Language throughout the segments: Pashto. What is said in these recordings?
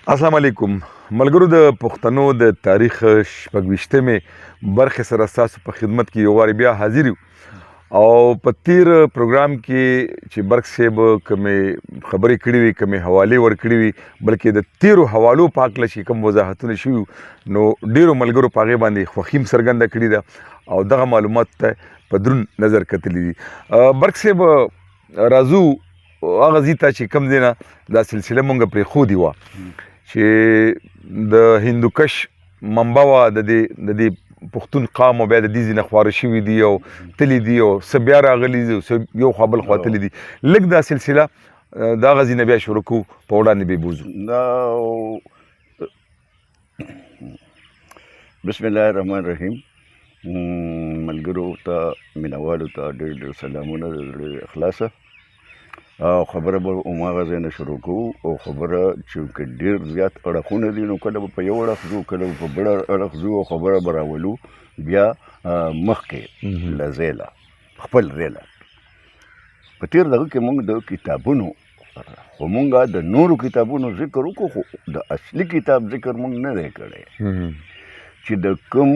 السلام علیکم ملګرو د پښتنو د تاریخ شپږ برخې سره ستاسو په خدمت کې یو وارې بیا حاضر یو او په تیر پروګرام کې چې برق صاحب کومې خبرې کړې وي کومې حوالې ورکړې وي بلکې د تیرو حوالو په هکله چې کوم وضاحتونه شوي نو ډیرو ملګرو په هغې باندې خوښي هم څرګنده کړې ده او دغه معلومات ته په دروند نظر کتلي دي برق صاحب راځو هغه ځای ته چې کوم دی نه دا سلسله مونږ پرېښودې وه چې د هندوکش منبع وه د دې پښتون قام او بیا د دې ځینې خواره شوي دي او تلي دي او څه بیا راغلي دي او څه یو خوا بل خوا تلي دي لږ دا سلسله د هغه ځای نه بیا شروع کوو په وړاندې به بوځو بسم الله الرحمن الرحیم ملګرو ته مینوالو ته ډېر ډېر سلامونه د زړه اخلاصه او خبره به هماغه ځای نه شروع کوو او خبره چې ډېر زیات اړخونه دي نو کله به په یو اړخ ځو کله به په بل اړخ ځو او خبره به راولو بیا مخکې له ځایله خپل ځایله په تېر دغه کې موږ د کتابونو خو موږ د نورو کتابونو ذکر وکړو خو د اصلي کتاب ذکر موږ نه دی کړی چې د کوم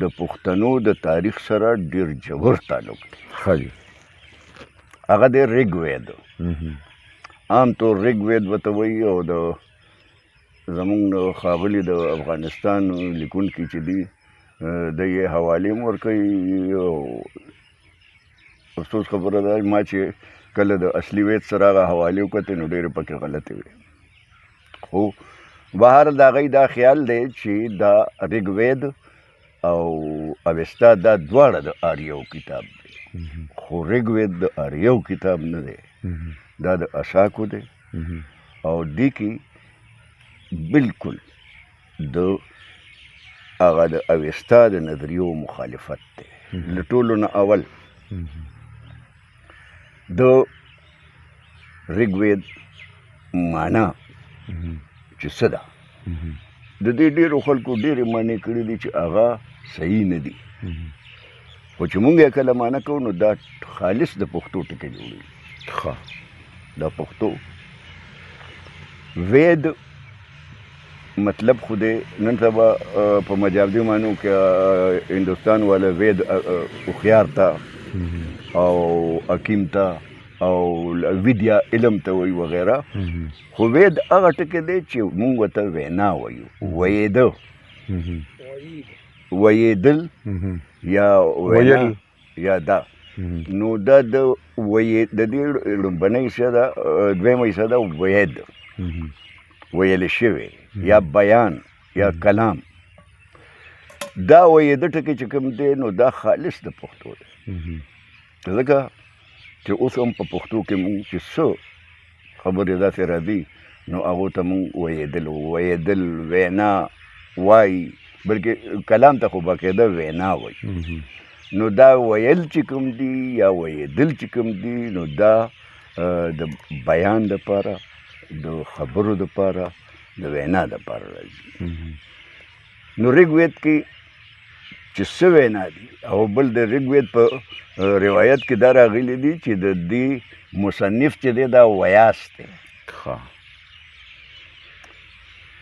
د پښتنو د تاریخ سره ډېر ژور تعلق دی هغه دی ریګ وید عام طور ریګ وید ورته وایي او د زمونږ ښاغلي د افغانستان لیکونکي چې دي د یې حوالې هم ورکوي او افسوس خبره ده ما چې کله د اصلي وید سره هغه حوالې وکتې نو ډېرې پکې غلطې وې خو بهر د هغوی دا خیال دی چې دا ریګ وید او اوستا دا دواړه د آریو کتاب دی خو ریګ وید د آریو کتاب نه دی دا د اشاکو دی او دې کې بالکل د هغه د اوستا د نظریو مخالفت دی له ټولو نه اول د ریګ وید معنا چې څه ده د دې ډېرو خلکو ډېرې معنی کړي دي چې هغه صحیح نه دي خو چې مونږ یې کله معنی کوو نو دا خالص د پښتو ټکي جوړوي دا پښتو وید مطلب خو دی نن سبا په مجازي معنو کې هندوستان والا وید هوښیار ته او حکیم ته او ویدیا علم ته وایي وغیره خو وید هغه ټکی دی چې مونږ ورته وینا وایو ویده ویدل یا ویل یا دا نو دا د دې لومبنۍ حصه ده دویمه حصه ده وید ویل شوی یا بیان یا کلام دا ویده ټکی چې کوم دی نو دا خالص د پښتو دی ځکه چې اوس هم په پښتو کې مونږ چې څه خبرې داسې راځي نو هغو ته مونږ ویدل وینا وایي بلکې کلام ته خو باقاعده وینا وایي نو دا ویل چې کوم دي یا ویدل چې کوم دي نو دا د بیان دپاره د خبرو دپاره د وینا دپاره راځي نو ریګ وید کې چې څه وینا دي او بل د ریګ وید په روایت کې دا راغلي دي چې د دې مصنف چې دی دا ویاس دی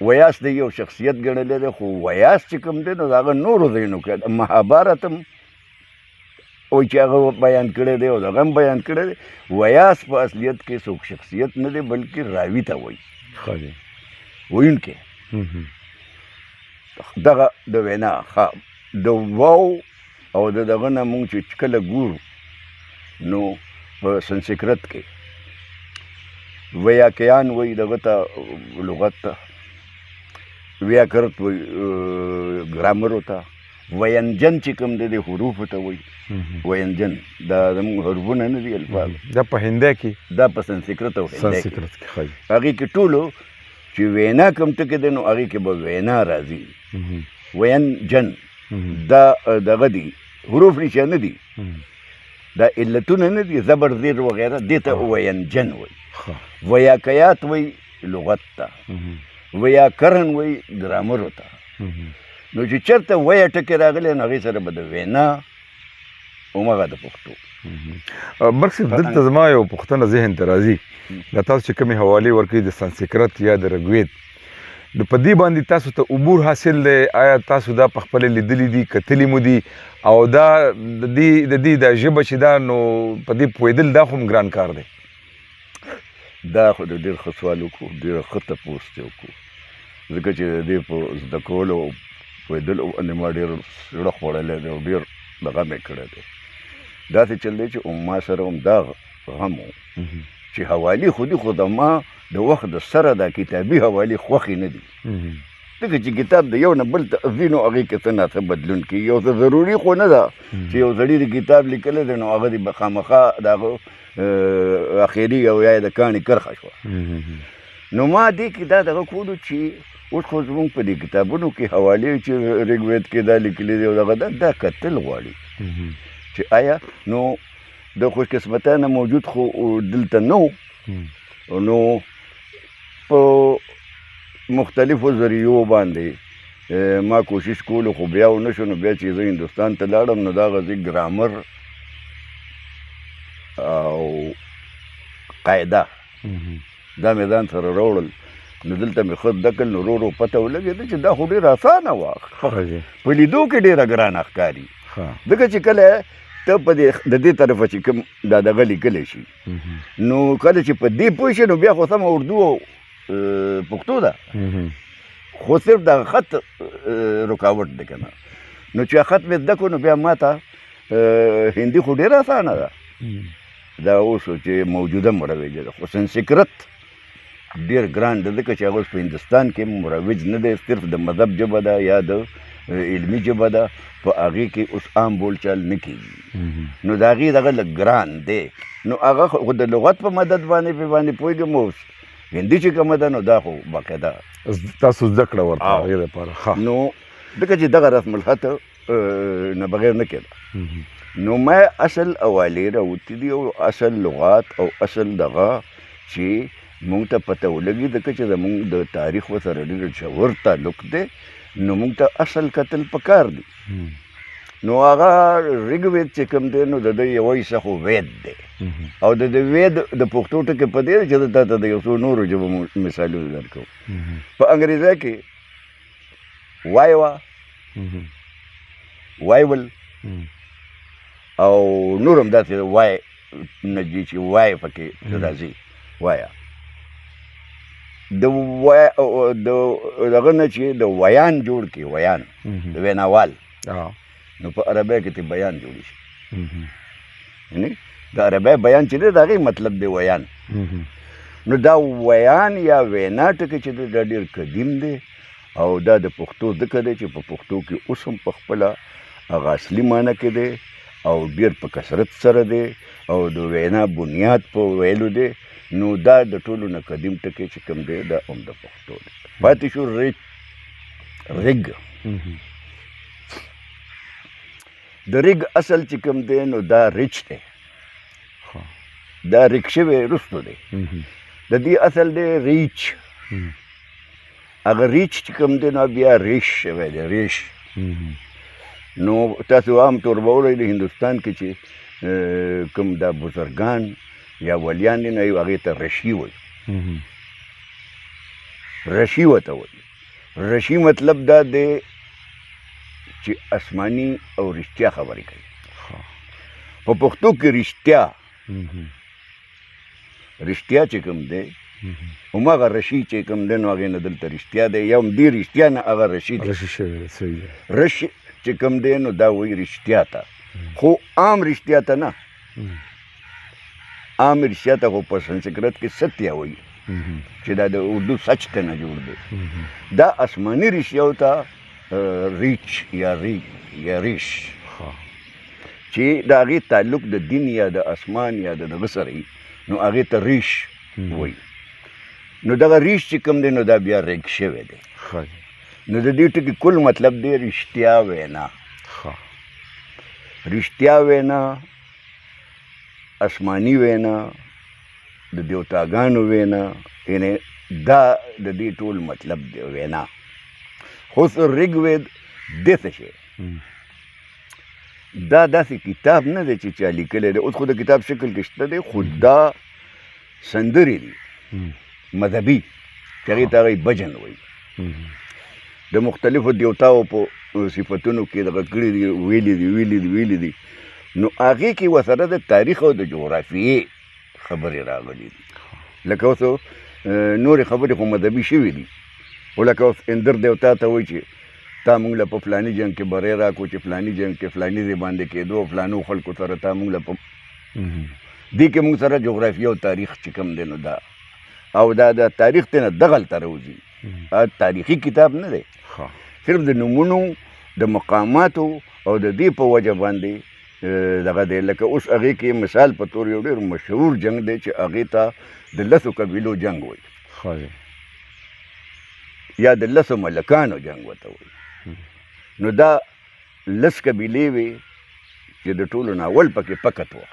ویاس د یو شخصیت ګڼلی دی خو ویاس چې کوم دی نو د هغه نورو ځایونو کې مهابارت هم وایي چې هغه بیان کړی دی او دغه هم بیان کړی دی ویاس په اصلیت کې څوک شخصیت نه دی بلکې راوي ته وایي ویونکی دغه د وینا د واو او د دغه نه مونږ چې کله ګورو نو په سنسکرت کې ویاکیان وایي دغه ته لغت ته ویاکرت وایي ګرامرو ته وینجن چې کوم دی د حروفو ته وایي وینجن دا زموږ حرفونه نه دي الفاظ دا په هندی کې دا په سنسکرت او هندی کې هغې کې ټولو چې وینا کوم ټکی دی نو هغې کې به وینا راځي وینجن دا دغه دي حروف نشه نه دي دا علتونه نه دي زبر زیر وغیره دې ته وینجن وایي ویاکیات وایي لغت ته ویاکرن وایي ګرامرو ته نو چې چېرته ویه ټکې راغلی نو هغې سره به د وینا همغه د پښتو. برک صاحب دلته زما یو پوښتنه ذهن ته راځي، دا تاسو چې کومې حوالې ورکوي د سنسکرت یا د رګوید، نو په دې باندې تاسو ته عبور حاصل دی؟ آیا تاسو دا په خپله لیدلي دي، کتلي مو دي؟ او دا د دې دا ژبه چې دا نو په دې پوهېدل دا خو هم ګران کار دی. دا خو د ډېر ښه سوال وکړو، ډېره ښه تپوس دې وکړو، ځکه چې د دې په زده کولو او پوهېدلو باندې ما ډېر زړه خوړلی دی او ډېر دغه مې کړی دی. داسې چل دی چې ما سره هم دا غم و چې حوالې خو دي، خو د ما د وخت د سره دا کتابي حوالې خوښې نه دي، ځکه چې کتاب د یو نه بل ته ځي نو هغې کې څه نه څه بدلون کېږي. یو څه ضروري خو نه ده چې یو سړي د کتاب لیکلی دی نو هغه د خامخا د هغه اخري او یا د کاڼي کرښه شوه. نو ما دې کې دا دغه کولو چې اوس خو زمونږ په دې کتابونو کې حوالې چې ریګوید کې دا لیکلي دی او دغه دا کتل غواړي چې آیا نو د خوشقسمتانه موجود خو دلته نه و، نو په مختلفو ذریعو باندې ما کوشش کولو، خو بیا ونه شو. نو بیا چې زه هندوستان ته لاړم نو دا غزي ګرامر او قاعده دا مې ځان سره راوړل، نو دلته مې ښه زده کړل، نو ورو ورو پته ولګېده چې دا خو ډېره اسانه وه، په لیدو کې ډېره ګرانه ښکاري. ځکه چې کله ته په د دې طرفه چې کوم دا دغه لیکلی شي نو کله چې په دې پوه شي نو بیا خو سمه اردو او پښتو ده، خو صرف دغه خط رکاوټ دی که نه. نو چې خط مې زده کړو نو بیا ما ته هندي خو ډېره اسانه ده، دا اوس چې موجوده مروجه ده، خو سنسکرت ډېر ګران دی، ځکه چې هغه اوس په هندوستان کې مروج نه دی، صرف د مذهب ژبه ده یا د علمي ژبه ده، په هغې کې اوس عام بولچال نه کېږي. نو د هغې دغه لږ ګران دی، نو هغه خو د لغت په مدد باندې پې باندې پوهېږم. اوس هندي چې کومه ده نو دا خو باقاعده تاسو زده کړه ورته هغې دپاره. نو ځکه چې دغه رسم الخط نه بغیر نه کېده، نو ما اصل حوالې راوتي دي او اصل لغات او اصل دغه چې مونږ ته پته ولګي، ځکه چې زمونږ د تاریخ ورسره ډېر ژور تعلق دی، نو مونږ ته اصل کتل پکار دي. نو هغه ریګوید چې کوم دی نو د ده یوه حصه خو وید دی، او د وید د پښتو ټکي په دې چې زه تاته د یو څو نورو ژبو مثالونه درکوم. په انګریزي کې وایوا، وایول او نور هم داسې وای نه دي چې وای پکې راځي، وایا د دغه نه چې د ویان جوړ کړي، ویان د ویناوال، نو په عربی کې ته بیان جوړ شي، یعنی د عربی بیان چې دی د هغې مطلب دی ویان. نو دا ویان یا وینا ټکي چې دی دا ډېر قدیم دی او دا د پښتو ځکه دی چې په پښتو کې اوس هم په خپله هغه اصلي معنی کې دی او ډېر په کثرت سره دی او د وینا بنیاد په ویلو دی. نو دا د ټولو نه قدیم ټکی چې کوم دی دا هم د پښتو دی. پاتې شو ریګ. د ریګ اصل چې کوم دی نو دا ریچ دی، دا ریک شوی رستو دی، د دې اصل دی ریچ. هغه ریچ چې کوم دی نو بیا ریش شوی دی، ریش. نو تاسو عام طور به وایئ د هندوستان کې چې کوم دا بزرګان یا ولیان دي نو هغې ته رشي وایي، رشي ورته وایي. رشي مطلب دا دی چې آسماني او رښتیا خبرې کوي. په پښتو کې رښتیا چې کوم دی هماغه رشي چې کوم دی نو هغې نه دلته رښتیا دی، یا هم دې رښتیا نه هغه رشي دی. رشي چې کوم دی نو دا وایي رښتیا ته، خو عام رښتیا ته نه، عام رښتیا ته خو په سنسکرت کې ستیا وایي چې دا د اردو سچ ته نه جوړ دی. دا آسماني رښتیاو ته ریچ یا ریش چې د هغې تعلق د دین یا د اسمان یا د دغه سره وي نو هغې ته ریش وایي. نو دغه ریش چې کوم دی نو دا بیا ریګ شوی دی. نو د دې ټکي کل مطلب دی رښتیا وینا. رښتیا وینا، آسماني وینا، د دیوتاګانو وینا، یعنی دا د دې ټول مطلب دی وینا. خو ریګوید دې څه شی دا داسې کتاب نه دی چې چا لیکلی دی. اوس خو د کتاب شکل کې شته دی، خو دا سندرې دي مذهبي چې هغې ته هغوی بجن وایي. د مختلفو دیوتاو په صفتونو کې دغه کړي دي، ویلي دي. نو هغې کې ورسره د تاریخ او د جغرافیې خبرې راغلي دي. لکه اوس نورې خبرې خو مذهبي شوي دي، خو لکه اوس اندر دیوتا ته وایي چې تا موږ له په فلاني جنګ کې بری راکړو چې فلاني جنګ کې فلاني ځای باندې کېدو، فلانو خلکو سره تا موږ له په دې کې موږ سره جغرافیه او تاریخ چې کوم دی نو دا او دا د تاریخ ته نه دغلته راوځي. تاریخي کتاب نه دی، صرف د نومونو د مقاماتو او د دې په وجه باندې دغه دی. لکه اوس هغې کې مثال په طور یو ډېر مشهور جنګ دی چې هغې ته د 10 قبیلو جنګ وایي یا د 10 ملکانو جنګ ورته وایي. نو دا 10 قبیلې وې چې د ټولو نه اول پکې پکت وه،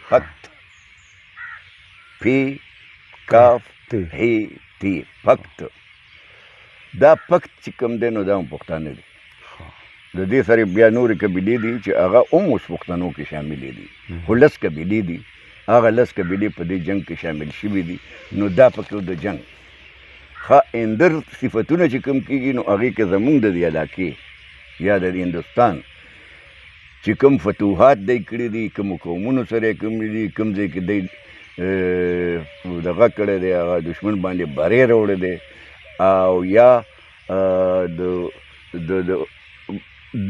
پکت، پی کاف هی تی، پکت. دا پکت چې کوم دی نو دا هم پښتانه دي. د دې سره بیا نورې قبیلې دي چې هغه هم اوس پښتنو کې شاملې دي، خو 10 قبیلې دي. هغه 10 قبیلې په دې جنګ کې شامل شوي دي. نو دا پکې د جنګ اندر صفتونه چې کوم کېږي نو هغې کې زمونږ د دې علاقې یا د هندوستان چې کوم فتوحات دی کړي دي، کومو قومونو سره یې کوم دي، کوم ځای کې دی دغه کړی دی، هغه دشمن باندې بری راوړی دی، او یا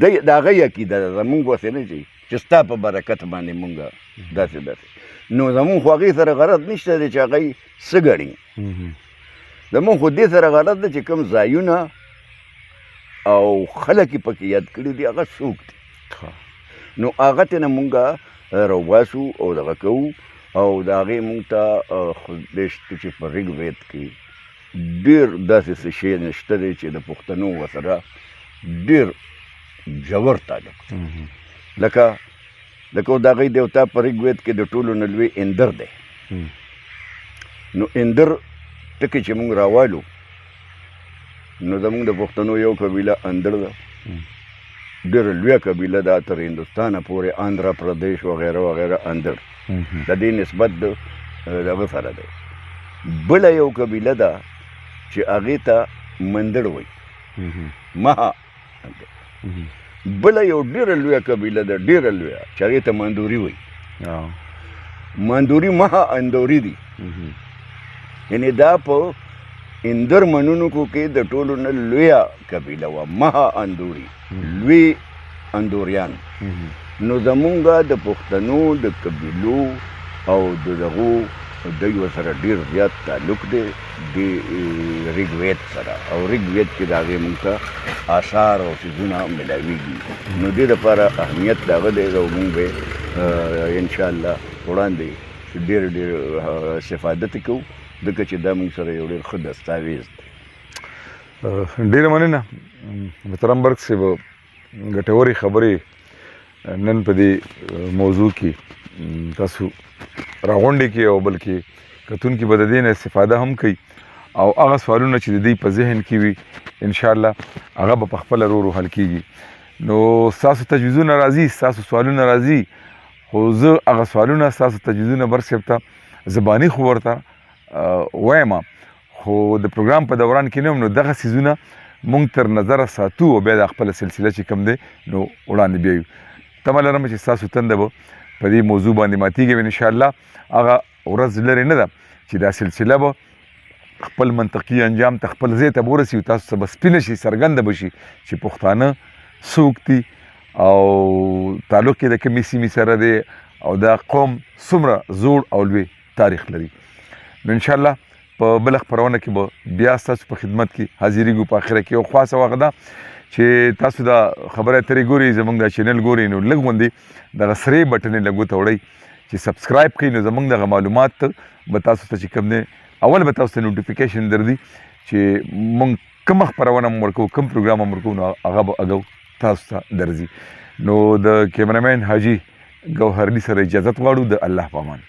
د هغه عقیده ده زمونږ وسې نه چې ستا په برکت باندې مونږ داسې. نو زمونږ خو هغې سره غرض نشته دی چې هغوی څه ګڼي. زمونږ خو دې سره غرض ده چې کوم ځایونه او خلک یې پکې یاد کړي دي هغه څوک دي، نو هغه ته نه مونږ راوباسو او دغه کوو. او د هغې مونږ ته خدای شته چې په ریګ وید کې ډېر داسې څه شی نشته دی چې د پښتنو ورسره ډېر ژور تعلق. لکه د هغې دیوتا په ریګ وید کې د ټولو نه لوی اندر دی. نو اندر ټکي چې مونږ راوالو نو زمونږ د پښتنو یو قبیله اندر ده، ډېره لویه قبیله ده تر هندوستانه پورې، آندھرا پردیش وغیره وغیره اندر د دې نسبت دغه سره دی. بله یو قبیله ده چې هغې ته مندړ وایي، مها. بله یو ډېره لویه قبیله ده، ډېره لویه، چې هغې ته مندوري وایي. مندوري مها اندوري دي، یعنی دا په اندر منونکو کې د ټولو نه لویه قبیله وه، مها اندوري، لوی اندوریان. نو زمونږ د پښتنو د قبیلو او د دغو دوی ورسره ډېر زیات تعلق دی د ریګ وید سره. او ریګ وید کې د هغې مونږ ته آثار او څیزونه میلاویږي. نو دې دپاره اهمیت د هغه دی او مونږ به انشاءالله وړاندې ډېر استفاده کوو، ځکه چې دا مونږ سره یو ډېر ښه دستاویز دی. ډېره مننه محترم برق صاحب، ګټورې خبرې نن په دې موضوع کې تاسو راغونډې کې او بلکې کتونکي به د دې نه استفاده هم کوي او هغه سوالونه چې د دوی په ذهن کې وي انشاءالله هغه به په خپله ورو حل کېږي. نو ستاسو تجویزونه راځي، ستاسو سوالونه راځي، خو زه هغه سوالونه ستاسو تجویزونه برق صاحب ته زباني خو ورته وایم، خو د پروګرام په دوران کې نه هم. نو دغه څیزونه مونږ تر نظره ساتو او بیا د خپله سلسله چې کوم دی نو وړاندې بیایو. تمه لرم چې ستاسو تنده به په دې موضوع باندې ماتېږي انشاءالله. هغه ورځ لرې نه ده چې دا سلسله به خپل منطقي انجام ته خپل ځای ته به ورسي، تاسو ته به سپینه شي، څرګنده به شي چې پښتانه څوک دي او تعلق یې د کومې سیمې سره دی او دا قوم څومره زوړ او لوی تاریخ لري. نو انشاءالله په بله خپرونه کې به بیا ستاسو په خدمت کې حاضرېږو. په آخره کې یو خاصه وخت ده چې تاسو دا خبره اترې ګورئ، زمونږ دا چینل ګورئ، نو لږ غوندې دغه سرې بټن یې لږ وتوړئ چې سبسکرایب کړئ. نو زمونږ دغه معلومات به تاسو ته چې کوم دی اول به تاسو ته نوټیفیکیشن درځي چې مونږ کومه خپرونه هم ورکوو، کوم پروګرام هم ورکوو، نو هغه به اګو تاسو ته درځي. نو د کیمرامین حاجي ګوهرلي سره اجازت غواړو. د الله په امان.